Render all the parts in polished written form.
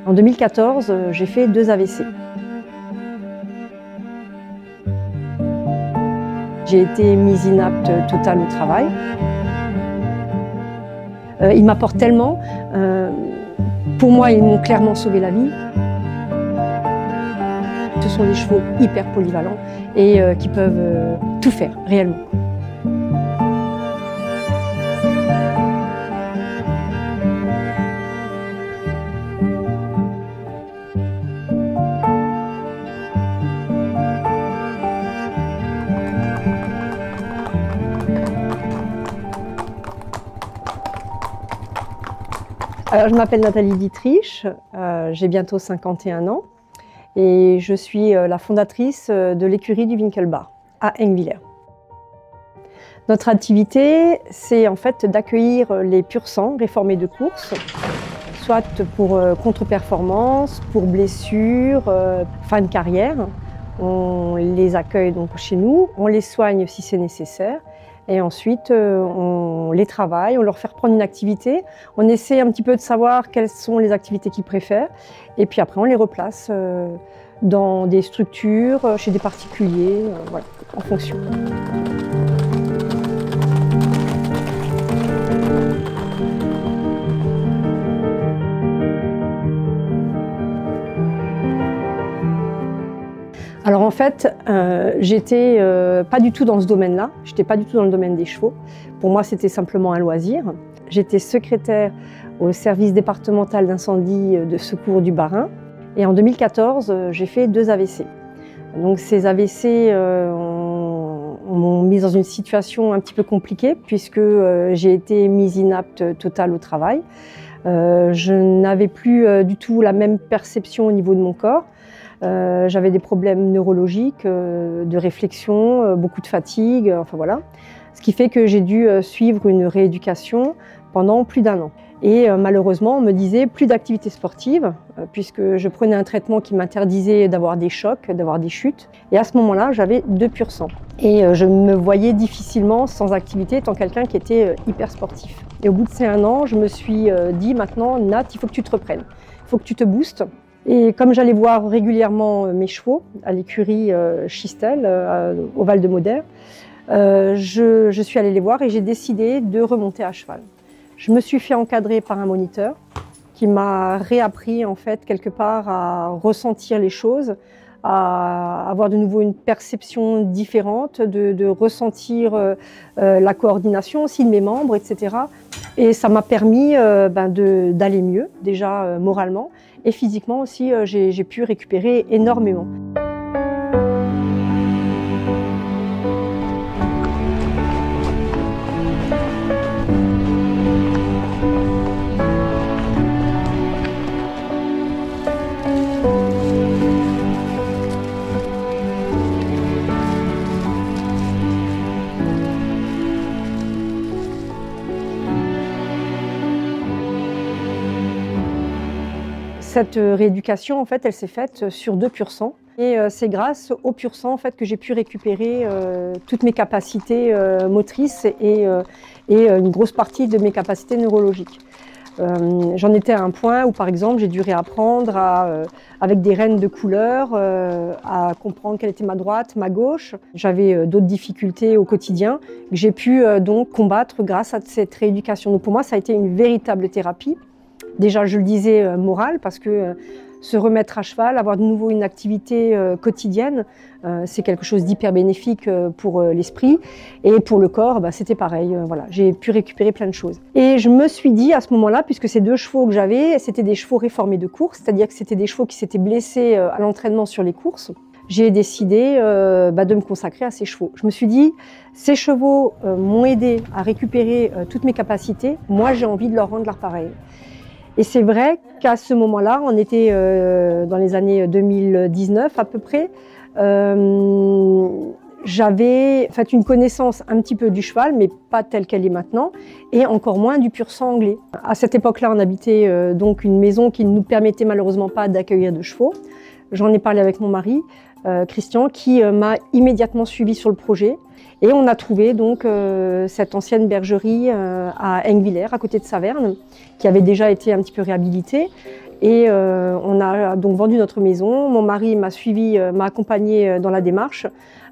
En 2014, j'ai fait 2 AVC. J'ai été mise inapte totale au travail. Ils m'apportent tellement. Pour moi, ils m'ont clairement sauvé la vie. Ce sont des chevaux hyper polyvalents et qui peuvent tout faire, réellement. Alors, je m'appelle Nathalie Dietrich, j'ai bientôt 51 ans et je suis la fondatrice de l'écurie du Winkelbach à Hengwiller. Notre activité, c'est en fait d'accueillir les pur sang réformés de course, soit pour contre-performance, pour blessure, fin de carrière. On les accueille donc chez nous, on les soigne si c'est nécessaire. Et ensuite, on les travaille, on leur fait reprendre une activité. On essaie un petit peu de savoir quelles sont les activités qu'ils préfèrent. Et puis après, on les replace dans des structures, chez des particuliers, voilà, en fonction. Alors en fait, j'étais pas du tout dans ce domaine-là, j'étais pas du tout dans le domaine des chevaux. Pour moi, c'était simplement un loisir. J'étais secrétaire au service départemental d'incendie de secours du Bas-Rhin. Et en 2014, j'ai fait 2 AVC. Donc ces AVC m'ont mise dans une situation un petit peu compliquée puisque j'ai été mise inapte totale au travail. Je n'avais plus du tout la même perception au niveau de mon corps. J'avais des problèmes neurologiques, de réflexion, beaucoup de fatigue, enfin voilà. Ce qui fait que j'ai dû suivre une rééducation pendant plus d'1 an. Et malheureusement, on me disait plus d'activité sportive, puisque je prenais un traitement qui m'interdisait d'avoir des chocs, d'avoir des chutes. Et à ce moment-là, j'avais 2 pur sang. Et je me voyais difficilement sans activité, étant quelqu'un qui était hyper sportif. Et au bout de ces 1 an, je me suis dit maintenant, Nat, il faut que tu te reprennes, il faut que tu te boostes. Et comme j'allais voir régulièrement mes chevaux à l'écurie Schistel, au Val de Moder, je suis allée les voir et j'ai décidé de remonter à cheval. Je me suis fait encadrer par un moniteur qui m'a réappris en fait quelque part à ressentir les choses, à avoir de nouveau une perception différente, de ressentir la coordination aussi de mes membres, etc. Et ça m'a permis d'aller mieux, déjà moralement, et physiquement aussi, j'ai pu récupérer énormément. Cette rééducation, en fait, elle s'est faite sur 2 pur sang. Et c'est grâce au pur sang en fait, que j'ai pu récupérer toutes mes capacités motrices et une grosse partie de mes capacités neurologiques. J'en étais à un point où, par exemple, j'ai dû réapprendre avec des rênes de couleur, à comprendre quelle était ma droite, ma gauche. J'avais d'autres difficultés au quotidien que j'ai pu donc combattre grâce à cette rééducation. Donc pour moi, ça a été une véritable thérapie. Déjà, je le disais, morale, parce que se remettre à cheval, avoir de nouveau une activité quotidienne, c'est quelque chose d'hyper bénéfique pour l'esprit. Et pour le corps, c'était pareil. Voilà, j'ai pu récupérer plein de choses. Et je me suis dit à ce moment-là, puisque ces 2 chevaux que j'avais, c'était des chevaux réformés de course, c'est-à-dire que c'était des chevaux qui s'étaient blessés à l'entraînement sur les courses, j'ai décidé de me consacrer à ces chevaux. Je me suis dit, ces chevaux m'ont aidé à récupérer toutes mes capacités, moi j'ai envie de leur rendre leur pareil. Et c'est vrai qu'à ce moment-là, on était dans les années 2019 à peu près, j'avais fait une connaissance un petit peu du cheval, mais pas telle qu'elle est maintenant, et encore moins du pur sang anglais. À cette époque-là, on habitait donc une maison qui ne nous permettait malheureusement pas d'accueillir de chevaux. J'en ai parlé avec mon mari, Christian, qui m'a immédiatement suivi sur le projet. Et on a trouvé donc cette ancienne bergerie à Hengwiller, à côté de Saverne, qui avait déjà été un petit peu réhabilitée. Et on a donc vendu notre maison. Mon mari m'a suivi, m'a accompagné dans la démarche,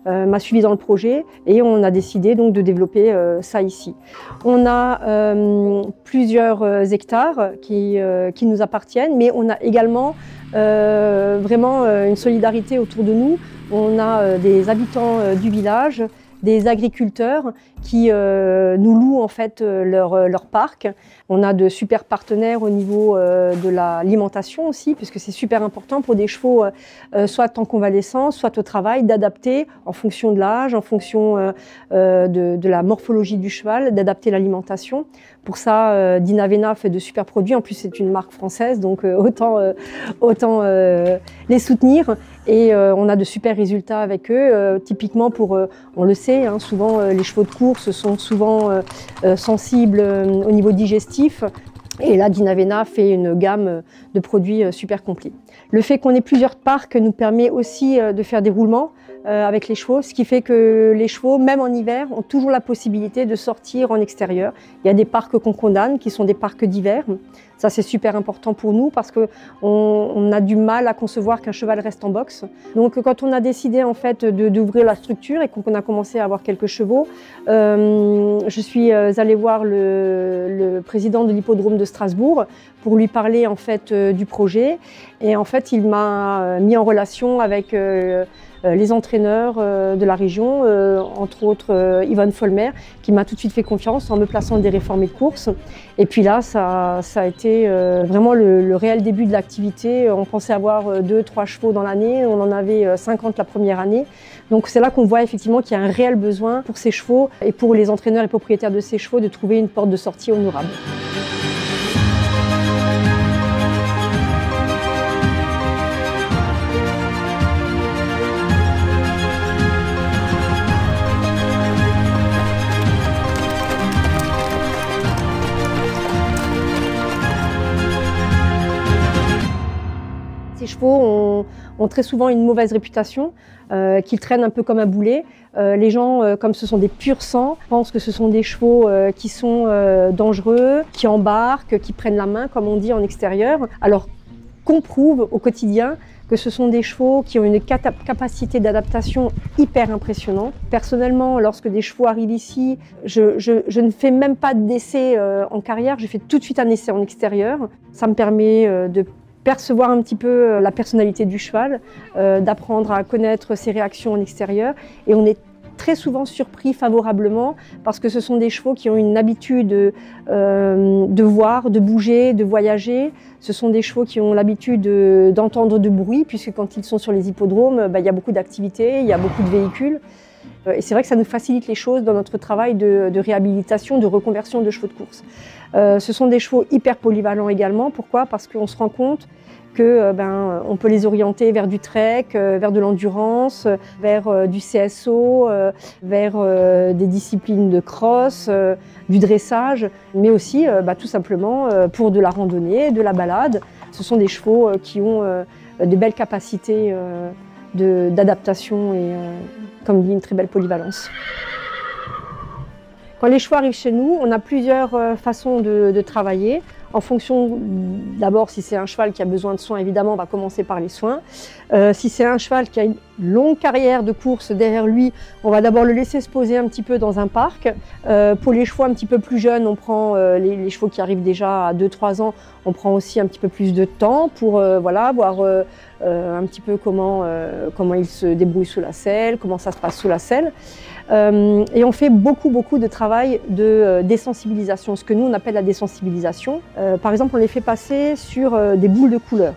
m'a suivi dans le projet et on a décidé donc de développer ça ici. On a plusieurs hectares qui nous appartiennent, mais on a également vraiment une solidarité autour de nous. On a des habitants du village, des agriculteurs qui nous louent en fait leur parc. On a de super partenaires au niveau de l'alimentation aussi, puisque c'est super important pour des chevaux, soit en convalescence, soit au travail, d'adapter en fonction de l'âge, en fonction de la morphologie du cheval, d'adapter l'alimentation. Pour ça, Dinavena fait de super produits. En plus, c'est une marque française, donc autant les soutenir. Et on a de super résultats avec eux. Typiquement, on le sait, hein, souvent les chevaux de course sont souvent sensibles au niveau digestif. Et là, Dinavena fait une gamme de produits super complets. Le fait qu'on ait plusieurs parcs nous permet aussi de faire des roulements avec les chevaux, ce qui fait que les chevaux, même en hiver, ont toujours la possibilité de sortir en extérieur. Il y a des parcs qu'on condamne, qui sont des parcs d'hiver. Ça, c'est super important pour nous parce qu'on a du mal à concevoir qu'un cheval reste en boxe. Donc, quand on a décidé en fait d'ouvrir la structure et qu'on a commencé à avoir quelques chevaux, je suis allée voir le président de l'hippodrome de Strasbourg pour lui parler en fait du projet. Et en fait, il m'a mis en relation avec les entraîneurs de la région, entre autres Yvonne Folmer, qui m'a tout de suite fait confiance en me plaçant des réformés de course. Et puis là, ça a été vraiment le réel début de l'activité. On pensait avoir 2-3 chevaux dans l'année, on en avait 50 la première année. Donc c'est là qu'on voit effectivement qu'il y a un réel besoin pour ces chevaux et pour les entraîneurs et propriétaires de ces chevaux de trouver une porte de sortie honorable. Ces chevaux ont très souvent une mauvaise réputation, qu'ils traînent un peu comme un boulet. Les gens, comme ce sont des purs sang, pensent que ce sont des chevaux qui sont dangereux, qui embarquent, qui prennent la main, comme on dit en extérieur. Alors qu'on prouve au quotidien que ce sont des chevaux qui ont une capacité d'adaptation hyper impressionnante. Personnellement, lorsque des chevaux arrivent ici, je ne fais même pas d'essai en carrière, je fais tout de suite un essai en extérieur. Ça me permet de percevoir un petit peu la personnalité du cheval, d'apprendre à connaître ses réactions en extérieur. Et on est très souvent surpris favorablement parce que ce sont des chevaux qui ont une habitude de voir, de bouger, de voyager. Ce sont des chevaux qui ont l'habitude d'entendre du bruit puisque quand ils sont sur les hippodromes, il y a beaucoup d'activités, il y a beaucoup de véhicules. Et c'est vrai que ça nous facilite les choses dans notre travail de réhabilitation, de reconversion de chevaux de course. Ce sont des chevaux hyper polyvalents également. Pourquoi? Parce qu'on se rend compte que on peut les orienter vers du trek, vers de l'endurance, vers du CSO, vers des disciplines de cross, du dressage, mais aussi tout simplement pour de la randonnée, de la balade. Ce sont des chevaux qui ont de belles capacités d'adaptation et, comme dit, une très belle polyvalence. Quand les chevaux arrivent chez nous, on a plusieurs façons de travailler. En fonction, d'abord, si c'est un cheval qui a besoin de soins, évidemment, on va commencer par les soins. Si c'est un cheval qui a une longue carrière de course derrière lui, on va d'abord le laisser se poser un petit peu dans un parc. Pour les chevaux un petit peu plus jeunes, on prend les chevaux qui arrivent déjà à 2-3 ans, on prend aussi un petit peu plus de temps pour voilà, voir un petit peu comment ils se débrouillent sous la selle, comment ça se passe sous la selle. Et on fait beaucoup de travail de désensibilisation, ce que nous on appelle la désensibilisation. Par exemple, on les fait passer sur des boules de couleur.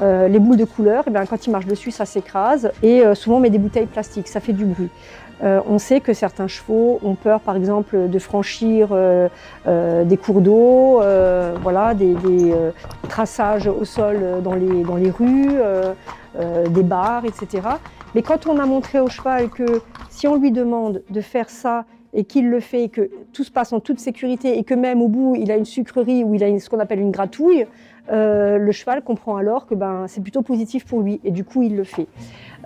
Les boules de couleur, quand ils marchent dessus, ça s'écrase et souvent on met des bouteilles plastiques, ça fait du bruit. On sait que certains chevaux ont peur, par exemple, de franchir des cours d'eau, voilà, des traçages au sol dans les rues, des barres, etc. Mais quand on a montré au cheval que si on lui demande de faire ça et qu'il le fait, que tout se passe en toute sécurité et que même au bout il a une sucrerie ou il a ce qu'on appelle une gratouille, le cheval comprend alors que c'est plutôt positif pour lui et du coup il le fait.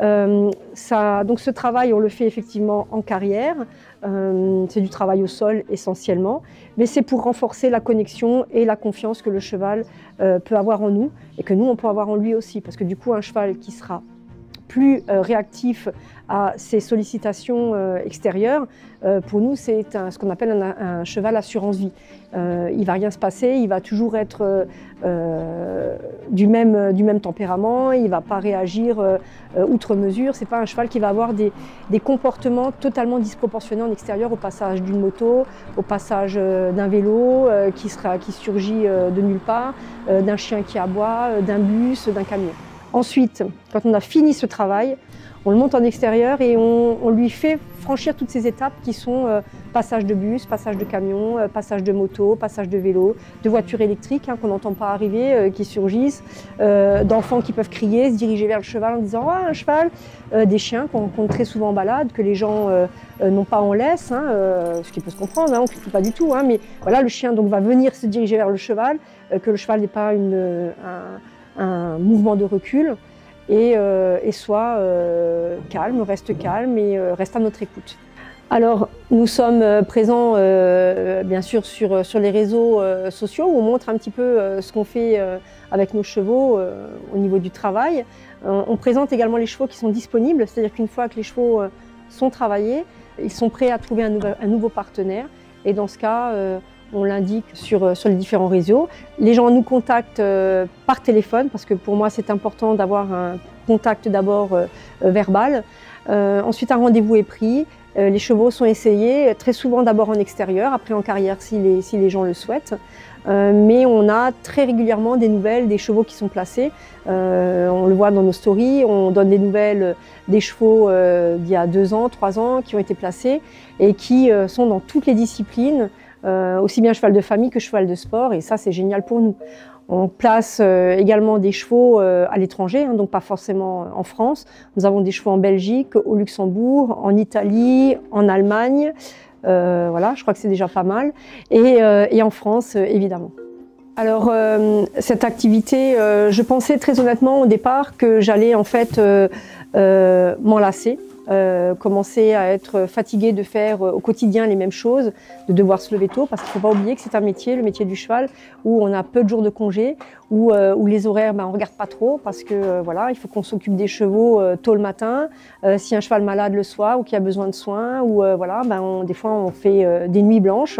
Donc ce travail on le fait effectivement en carrière c'est du travail au sol essentiellement, mais c'est pour renforcer la connexion et la confiance que le cheval peut avoir en nous et que nous on peut avoir en lui aussi, parce que du coup un cheval qui sera plus réactif à ces sollicitations extérieures, pour nous c'est ce qu'on appelle un cheval assurance-vie. Il ne va rien se passer, il va toujours être du même tempérament, il ne va pas réagir outre mesure. Ce n'est pas un cheval qui va avoir des comportements totalement disproportionnés en extérieur au passage d'une moto, au passage d'un vélo qui surgit de nulle part, d'un chien qui aboie, d'un bus, d'un camion. Ensuite, quand on a fini ce travail, on le monte en extérieur et on lui fait franchir toutes ces étapes qui sont passage de bus, passage de camion, passage de moto, passage de vélo, de voitures électriques qu'on n'entend pas arriver, qui surgissent, d'enfants qui peuvent crier, se diriger vers le cheval en disant « Ah, un cheval !» Des chiens qu'on rencontre très souvent en balade, que les gens n'ont pas en laisse, ce qui peut se comprendre, on ne critique pas du tout, mais voilà, le chien donc, va venir se diriger vers le cheval, que le cheval n'ait pas un mouvement de recul et soit calme, reste calme et reste à notre écoute. Alors nous sommes présents bien sûr sur les réseaux sociaux où on montre un petit peu ce qu'on fait avec nos chevaux au niveau du travail. On présente également les chevaux qui sont disponibles, c'est-à-dire qu'une fois que les chevaux sont travaillés, ils sont prêts à trouver un nouveau partenaire et dans ce cas on l'indique sur les différents réseaux. Les gens nous contactent par téléphone parce que pour moi c'est important d'avoir un contact d'abord verbal. Ensuite un rendez-vous est pris, les chevaux sont essayés, très souvent d'abord en extérieur, après en carrière si les gens le souhaitent. Mais on a très régulièrement des nouvelles des chevaux qui sont placés. On le voit dans nos stories, on donne des nouvelles des chevaux d'il y a 2 ans, 3 ans qui ont été placés et qui sont dans toutes les disciplines. Aussi bien cheval de famille que cheval de sport, et ça c'est génial pour nous. On place également des chevaux à l'étranger, donc pas forcément en France. Nous avons des chevaux en Belgique, au Luxembourg, en Italie, en Allemagne, voilà, je crois que c'est déjà pas mal, et en France évidemment. Alors cette activité, je pensais très honnêtement au départ que j'allais en fait m'en lasser. Commencer à être fatigué de faire au quotidien les mêmes choses, de devoir se lever tôt, parce qu'il ne faut pas oublier que c'est un métier, le métier du cheval, où on a peu de jours de congé, où les horaires, on ne regarde pas trop, parce que voilà, il faut qu'on s'occupe des chevaux tôt le matin, si un cheval malade le soir ou qui a besoin de soins, ou voilà, des fois on fait des nuits blanches.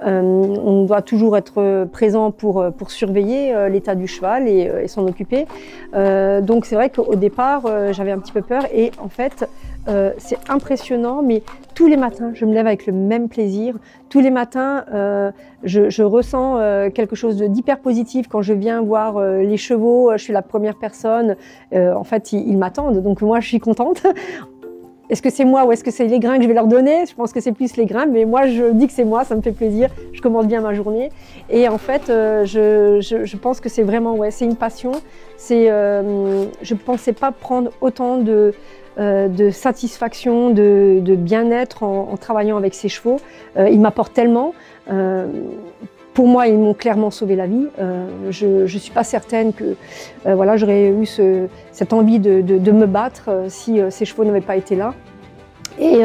On doit toujours être présent pour surveiller l'état du cheval et s'en occuper. Donc c'est vrai qu'au départ, j'avais un petit peu peur et en fait, c'est impressionnant, mais tous les matins, je me lève avec le même plaisir. Tous les matins, je ressens quelque chose d'hyper positif quand je viens voir les chevaux. Je suis la première personne. En fait, ils m'attendent, donc moi, je suis contente. Est-ce que c'est moi ou est-ce que c'est les grains que je vais leur donner? Je pense que c'est plus les grains, mais moi je dis que c'est moi, ça me fait plaisir, je commence bien ma journée. Et en fait, je pense que c'est vraiment, c'est une passion. Je ne pensais pas prendre autant de satisfaction, de bien-être en travaillant avec ces chevaux. Ils m'apportent tellement. Pour moi, ils m'ont clairement sauvé la vie. Je ne suis pas certaine que voilà, j'aurais eu cette envie de me battre si ces chevaux n'avaient pas été là. Et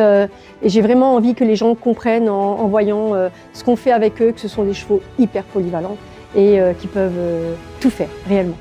j'ai vraiment envie que les gens comprennent en voyant ce qu'on fait avec eux, que ce sont des chevaux hyper polyvalents et qui peuvent tout faire réellement.